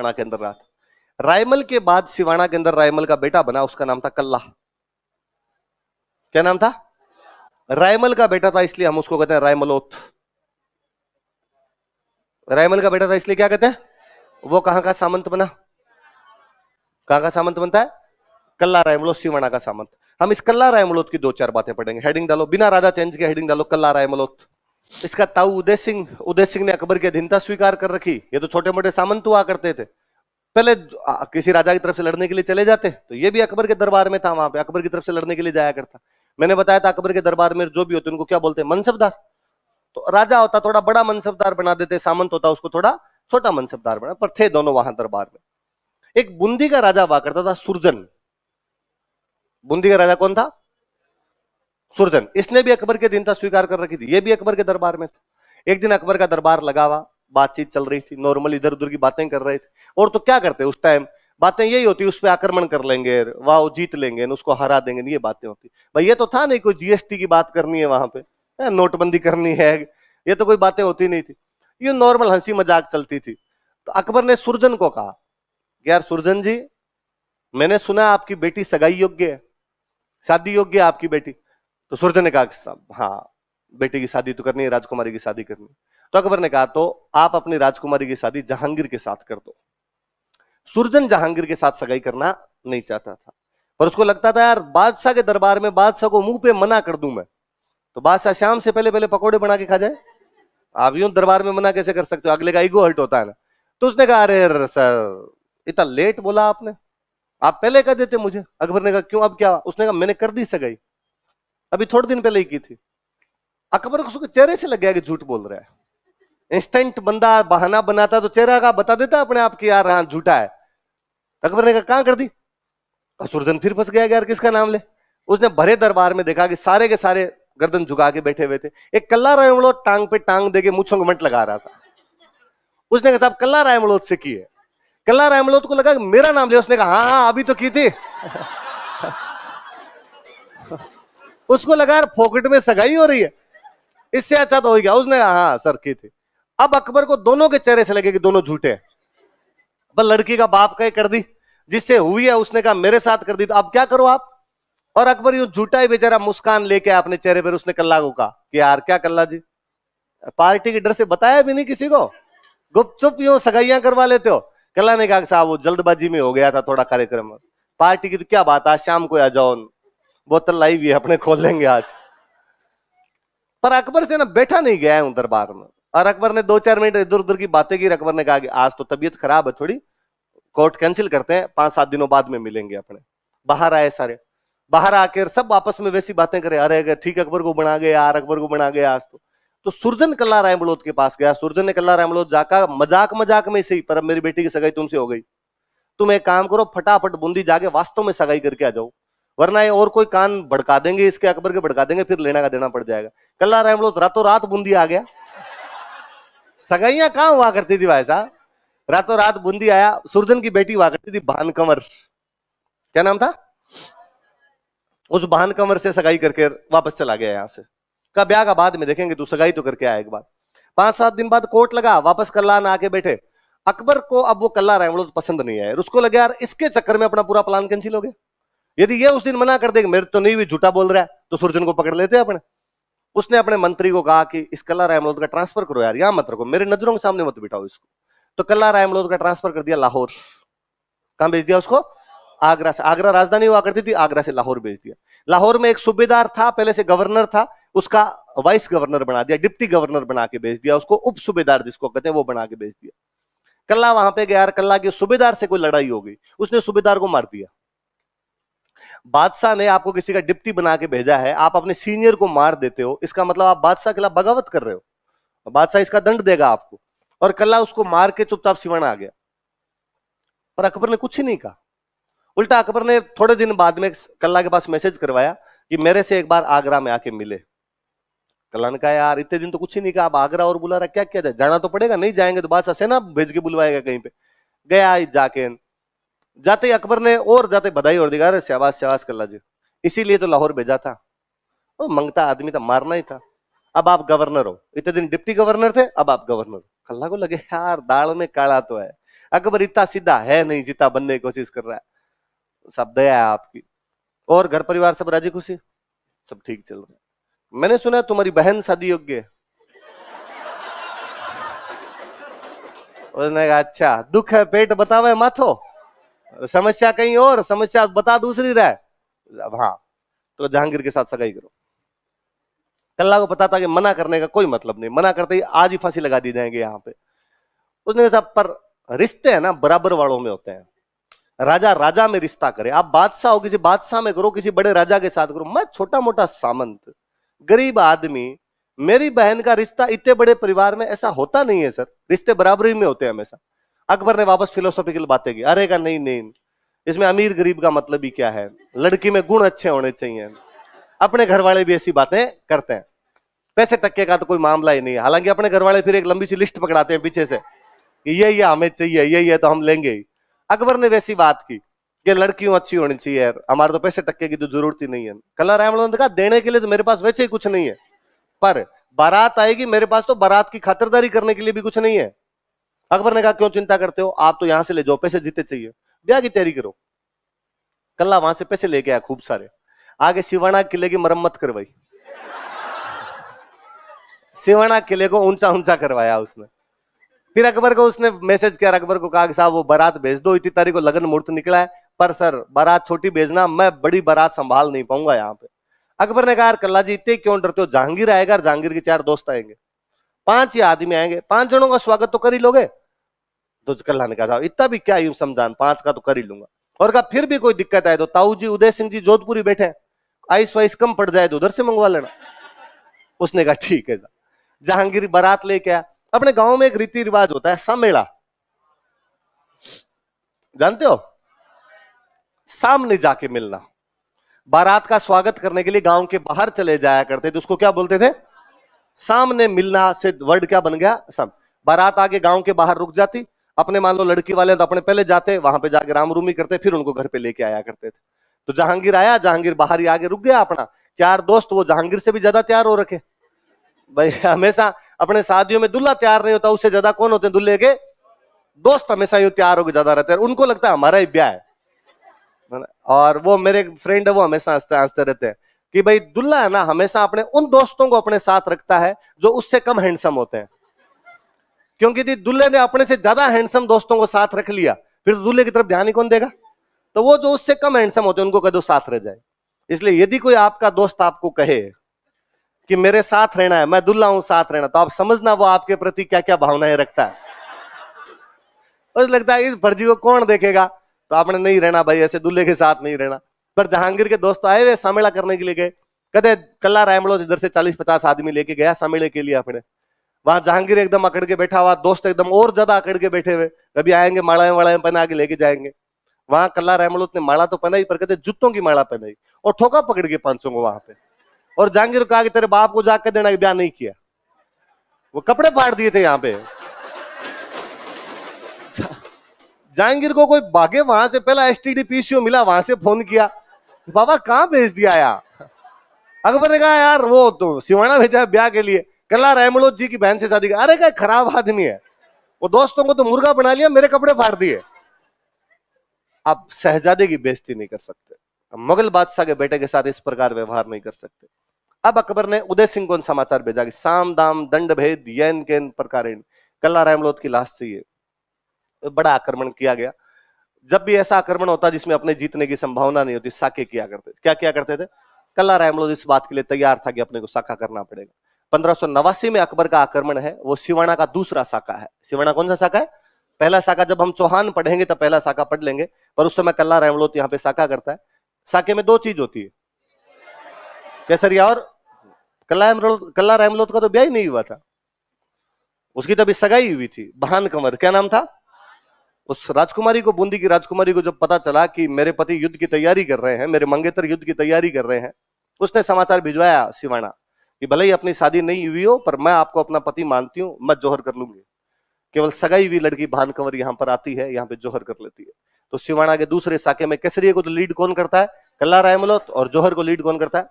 सिवाना के अंदर रहा था। रायमल के बाद सिवाना के अंदर रायमल का बेटा बना, उसका नाम था कल्ला। क्या नाम था? रायमल का बेटा था, इसलिए हम उसको कहते हैं रायमलोथ। रायमल का बेटा था इसलिए क्या कहते हैं? वो कहां का सामंत बना? कहां का सामंत बनता है? कल्ला रायमलोथ सिवाना का सामंत। हम इस कल्ला रायमलोथ की दो चार बातें पढ़ेंगे। हेडिंग डालो, बिना राजा चेंज के हेडिंग डालो, कल्ला रायमलोथ। इसका ताऊ उदय सिंह ने अकबर की अधीनता स्वीकार कर रखी। ये तो छोटे मोटे सामंत हुआ करते थे, पहले किसी राजा की तरफ से लड़ने के लिए चले जाते, तो ये भी अकबर के दरबार में था, वहां पे अकबर की तरफ से लड़ने के लिए जाया करता। मैंने बताया था अकबर के दरबार में जो भी होते उनको क्या बोलते हैं? मनसबदार। तो राजा होता थोड़ा बड़ा मनसबदार बना देते, सामंत होता उसको थोड़ा छोटा मनसबदार बना, पर थे दोनों वहां दरबार में। एक बूंदी का राजा हुआ करता था, सुरजन। बूंदी का राजा कौन था? सुरजन। इसने भी अकबर की अधीनता स्वीकार कर रखी थी, ये भी अकबर के दरबार में था। एक दिन अकबर का दरबार लगा हुआ, बातचीत चल रही थी, नॉर्मल इधर उधर की बातें कर रहे थे। और तो क्या करते उस टाइम, बातें यही होती, उस पर आक्रमण कर लेंगे, वाह जीत लेंगे, उसको हरा देंगे, ये बातें होती। भाई ये तो था नहीं कोई जीएसटी की बात करनी है वहां पे, नोटबंदी करनी है, ये तो कोई बातें होती नहीं थी, ये नॉर्मल हंसी मजाक चलती थी। तो अकबर ने सुरजन को कहा, यार सुरजन जी, मैंने सुना आपकी बेटी सगाई योग्य है, शादी योग्य है आपकी बेटी। तो सुरजन ने कहा, हाँ बेटी की शादी तो करनी है, राजकुमारी की शादी करनी है। तो अकबर ने कहा, तो आप अपनी राजकुमारी की शादी जहांगीर के साथ कर दो। सुरजन जहांगीर के साथ सगाई करना नहीं चाहता था, पर उसको लगता था यार बादशाह के दरबार में बादशाह को मुंह पे मना कर दूं मैं, तो बादशाह शाम से पहले पहले पकौड़े बना के खा जाए। आप यूं दरबार में मना कैसे कर सकते हो? अगले का ईगो हर्ट होता है ना। तो उसने कहा, अरे सर इतना लेट बोला आपने, आप पहले कह देते मुझे। अकबर ने कहा, क्यों अब क्या? उसने कहा, मैंने कर दी सगाई, अभी थोड़े दिन पहले ही की थी। अकबर को उसके चेहरे से लग गया कि झूठ बोल रहा है। इंस्टेंट बंदा बहाना बनाता तो चेहरा का बता देता अपने आप की, यार हाँ झूठा है। अकबर ने कहा, कहां कर दी? सुरजन फिर फंस गया, यार किसका नाम ले। उसने भरे दरबार में देखा कि सारे के सारे गर्दन झुका के बैठे हुए थे। एक कल्ला रायमलोथ टांग पे टांग देके मुछों को मट लगा रहा था। उसने कहा, साहब कल्ला रायमलोथ से की है। कल्ला रायमलोथ को लगा कि मेरा नाम ले। उसने कहा, हाँ हाँ अभी तो की थी। उसको लगा यार फोकट में सगाई हो रही है, इससे अच्छा तो हो गया। उसने कहा, हाँ सर की थी। अब अकबर को दोनों के चेहरे से लगे कि दोनों झूठे हैं। बस लड़की का बाप कहे कर दी, जिससे हुई है उसने कहा मेरे साथ कर दी, तो अब क्या करो आप? और अकबर यूं झूठा ही बेचारा मुस्कान लेके अपने चेहरे पर उसने कल्ला को कहा कि यार क्या कल्ला जी, पार्टी के डर से बताया भी नहीं किसी को, गुपचुप यूं सगाइयां करवा लेते हो। कल्ला ने कहा, साहब वो जल्दबाजी में हो गया था थोड़ा कार्यक्रम, पार्टी की तो क्या बात, आज शाम को आ जाओ, बोतल लाई हुई है अपने खोल लेंगे आज। पर अकबर से ना बैठा नहीं गया है दरबार में, और अकबर ने 2-4 मिनट इधर उधर की बातें की। अकबर ने कहा कि आज तो तबीयत खराब है थोड़ी, कोर्ट कैंसिल करते हैं, 5-7 दिनों बाद में मिलेंगे अपने। बाहर आए सारे, बाहर आकर सब आपस में वैसी बातें करे, अरे ठीक अकबर को बना गए यार, अकबर को बना गया आज तो सुरजन कल्ला रायमलोथ के पास गया। सुरजन ने कल्ला रायमलोथ जाकर मजाक मजाक में सही, पर अब मेरी बेटी की सगाई तुमसे हो गई, तुम एक काम करो फटाफट बूंदी जाके वास्तव में सगाई करके आ जाओ, वरना ये और कोई कान भड़का देंगे इसके, अकबर के भड़का देंगे, फिर लेना का देना पड़ जाएगा। कल्ला रायमलोथ रातों रात बूंदी आ गया। सगाइयां कहां हुआ करती थी भाई साहब, रातों रात बूंदी आया। सुरजन की बेटी हुआ करती थी भानकंवर, क्या नाम था? उस भानकंवर से सगाई करके वापस चला गया यहां से। का ब्याह का बाद में देखेंगे, तू सगाई तो करके आया एक बार। 5-7 दिन बाद कोर्ट लगा, वापस कल्ला ना आके बैठे। अकबर को अब वो कल्ला रायमलोथ पसंद नहीं आया, उसको लगा यार इसके चक्कर में अपना पूरा प्लान कैंसिल हो गया। यदि ये उस दिन मना कर देगा मेरे तो नहीं हुई, झूठा बोल रहा है, तो सुरजन को पकड़ लेते अपने। उसने अपने मंत्री को कहा कि इस कल्ला रायमलोथ का ट्रांसफर करो यार, यहां मत रखो, मेरे नजरों के सामने मत बिठाओ इसको। तो कल्ला रायमलोथ का ट्रांसफर कर दिया लाहौर। कहां भेज दिया उसको? आगरा से। आगरा राजधानी हुआ करती थी, आगरा से लाहौर भेज दिया। लाहौर में एक सूबेदार था, पहले से गवर्नर था, उसका वाइस गवर्नर बना दिया, डिप्टी गवर्नर बना के भेज दिया उसको, उप सूबेदार जिसको कहते हैं वो बना के भेज दिया। कल्ला वहां पे गया, कल्ला के सूबेदार से कोई लड़ाई हो गई, उसने सूबेदार को मार दिया। बादशाह ने आपको किसी का डिप्टी बना के भेजा है, आप अपने सीनियर को मार देते हो, इसका मतलब आप बादशाह के खिलाफ बगावत कर रहे हो, बादशाह इसका दंड देगा आपको। और कल्ला उसको मार के चुपचाप सिवाना आ गया। पर अकबर ने कुछ ही नहीं कहा, उल्टा अकबर ने थोड़े दिन बाद में कल्ला के पास मैसेज करवाया कि मेरे से एक बार आगरा में आके मिले। कल्ला ने कहा यार इतने दिन तो कुछ ही नहीं कहा, अब आगरा और बुला रहा, क्या किया जाए, जाना तो पड़ेगा, नहीं जाएंगे तो बादशाह सेना भेज के बुलवाएगा कहीं पे। गया जाके, जाते ही अकबर ने और जाते बधाई और दिखा, शाबाश शाबाश कल्ला जी, इसीलिए तो लाहौर भेजा था, वो मंगता आदमी था, मारना ही था, अब आप गवर्नर हो, इतने दिन डिप्टी गवर्नर थे, अब आप गवर्नर हो। कल्ला को लगे यार दाल में काला तो है, अकबर इतना सीधा है नहीं जितना बनने की कोशिश कर रहा है। सब दया है आपकी। और घर परिवार सब राजी खुशी, सब ठीक चल रहा है। मैंने सुना तुम्हारी बहन शादी योग्य है। उसने कहा अच्छा, दुख है पेट बतावे माथो, समस्या कहीं और, समस्या बता दूसरी रहा है। अब हाँ, तो जहांगीर के साथ सगाई करो। कल्ला को पता था कि मना करने का कोई मतलब नहीं, मना करते ही आज ही फांसी लगा दी जाएंगे यहाँ पे। उसने कहा पर रिश्ते हैं ना बराबर वालों में होते हैं, राजा राजा में रिश्ता करे। आप बादशाह हो, किसी बादशाह में करो, किसी बड़े राजा के साथ करो। मैं छोटा मोटा सामंत गरीब आदमी, मेरी बहन का रिश्ता इतने बड़े परिवार में ऐसा होता नहीं है सर, रिश्ते बराबरी में होते हैं हमेशा। अकबर ने वापस फिलोसॉफिकल बातें की। अरे का नहीं नहीं, इसमें अमीर गरीब का मतलब ही क्या है, लड़की में गुण अच्छे होने चाहिए। अपने घर वाले भी ऐसी बातें करते हैं, पैसे टक्के का तो कोई मामला ही नहीं है। हालांकि अपने घर वाले फिर एक लंबी सी लिस्ट पकड़ाते हैं पीछे से कि ये हमें चाहिए, ये तो हम लेंगे ही। अकबर ने वैसी बात की कि लड़कियों अच्छी होनी चाहिए यार, हमारे तो पैसे टक्के की तो जरूरत ही नहीं है। कल्ला रायमल ने कहा देने के लिए तो मेरे पास वैसे ही कुछ नहीं है, पर बारात आएगी मेरे पास तो बारात की खातिरदारी करने के लिए भी कुछ नहीं है। अकबर ने कहा क्यों चिंता करते हो, आप तो यहां से ले जाओ, पैसे जीते चाहिए, ब्याह की तैयारी करो। कल्ला वहां से पैसे लेके आया खूब सारे, आगे सिवाना किले की मरम्मत करवाई, सिवाना किले को ऊंचा ऊंचा करवाया उसने। फिर अकबर को उसने मैसेज किया, अकबर को कहा कि साहब वो बारात भेज दो, इतनी तारीख को लगन मुहूर्त निकला है, पर सर बारात छोटी भेजना, मैं बड़ी बारात संभाल नहीं पाऊंगा यहाँ पे। अकबर ने कहा कल्ला जी इतने क्यों डरते हो, जहांगीर आएगा, जहांगीर के 4 दोस्त आएंगे, 5 ही आदमी आएंगे, 5 जनों का स्वागत तो कर ही लोगे। तो कल्ला ने कहा इतना भी क्या यूं समझान, 5 का तो कर ही लूंगा। और कहा फिर भी कोई दिक्कत आए तो ताऊ जी उदय सिंह जी जोधपुरी बैठे हैं, आइस वाइस कम पड़ जाए तो उधर से मंगवा लेना। उसने कहा ठीक है। जहांगीर बारात लेके आया। अपने गांव में एक रीति रिवाज होता है सामेड़ा, जानते हो, सामने जाके मिलना। बारात का स्वागत करने के लिए गांव के बाहर चले जाया करते थे, उसको क्या बोलते थे, सामने मिलना से वर्ड क्या बन गया सम। बारात आगे गांव के बाहर रुक जाती, अपने मान लो लड़की वाले तो अपने पहले जाते, वहां पे जाके रामरूमी करते, फिर उनको घर पे लेके आया करते थे। तो जहांगीर आया, जहांगीर बाहर ही आगे रुक गया अपना, 4 दोस्त वो जहांगीर से भी ज्यादा तैयार हो रखे। भाई हमेशा अपने शादियों में दूल्हा तैयार नहीं होता, उससे ज्यादा कौन होते हैं, दूल्हे के दोस्त हमेशा यूं तैयार होकर ज्यादा रहते हैं, उनको लगता है हमारा ही ब्याह है। और वो मेरे फ्रेंड है, वो हमेशा हंसते हंसते रहते हैं कि भाई दुल्हा है ना हमेशा अपने उन दोस्तों को अपने साथ रखता है जो उससे कम हैंडसम होते हैं, क्योंकि यदि दुल्हे ने अपने से ज्यादा हैंडसम दोस्तों को साथ रख लिया फिर दुल्हे की तरफ ध्यान ही कौन देगा। तो वो जो उससे कम हैंडसम होते हैं उनको कदो साथ रह जाए। इसलिए यदि कोई आपका दोस्त आपको कहे कि मेरे साथ रहना है, मैं दुल्हा हूं साथ रहना, तो आप समझना वो आपके प्रति क्या क्या भावनाएं रखता है। बस लगता है इस फर्जी को कौन देखेगा, तो आपने नहीं रहना भाई, ऐसे दुल्हे के साथ नहीं रहना। पर जहांगीर के दोस्त आए हुए सामेला करने के लिए गए, कहते कल्ला रायमलो इधर से 40-50 आदमी लेके गया सामेले के लिए अपने। वहां जहांगीर एकदम अकड़ के बैठा हुआ, दोस्त एकदम और ज्यादा अकड़ के बैठे हुए, कभी आएंगे माला वाला पहना के लेके जाएंगे। वहां कल्ला रायमलो ने माला तो पहनाई, पर कहते जूतों की माला पहनाई और ठोका पकड़ के 500 को वहां पे। और जहांगीर कहा कि तेरे बाप को जाकर देना कि ब्याह नहीं किया, वो कपड़े फाड़ दिए थे यहाँ पे। जहांगीर को कोई भागे, वहां से पहला एसटीडी पीसीओ मिला, वहां से फोन किया, बाबा कहां भेज दिया यार। अकबर ने कहा यार वो तो सिवाना भेजा ब्याह के लिए, कल्ला रायमलोत जी की बहन से शादी। अरे क्या खराब आदमी है वो, दोस्तों को तो मुर्गा बना लिया, मेरे कपड़े फाड़ दिए। आप शहजादे की बेइज्जती नहीं कर सकते, मुगल बादशाह के बेटे के साथ इस प्रकार व्यवहार नहीं कर सकते। अब अकबर ने उदय सिंह को समाचार भेजा कि साम दाम दंड भेद यैन केन प्रकारेण, कल्ला रायमलोत की लाश चाहिए। बड़ा आक्रमण किया गया। जब भी ऐसा आक्रमण होता जिसमें अपने जीतने की संभावना नहीं होती, साके किया करते थे। क्या किया करते थे, कल्ला रायमलोत इस बात के लिए तैयार था कि अपने को साका करना पड़ेगा। 1589 में अकबर का आक्रमण है, वो सिवाना का दूसरा साका है। सिवाना कौन सा साका है, पहला साका जब हम चौहान पढ़ेंगे तब पहला साका पढ़ लेंगे, पर उस समय कल्ला रायमलोत यहाँ पे साका करता है। साके में 2 चीज होती है, केसरिया और कल्ला रायमलोत का तो ब्याह ही नहीं हुआ था, उसकी तो अभी सगाई हुई थी। बहान कंवर क्या नाम था उस राजकुमारी को, बूंदी की राजकुमारी को जब पता चला कि मेरे पति युद्ध की तैयारी कर रहे हैं, मेरे मंगेतर युद्ध की तैयारी कर रहे हैं, उसने समाचार भिजवाया सिवाना कि भले ही अपनी शादी नहीं हुई हो पर मैं आपको अपना पति मानती हूं, मैं जोहर कर लूंगी। केवल सगाई हुई लड़की भान कंवर यहाँ पर आती है, यहाँ पे जोहर कर लेती है। तो सिवाना के दूसरे साके में केसरिया को तो लीड कौन करता है, कल्ला रायमलोत, और जोहर को लीड कौन करता है,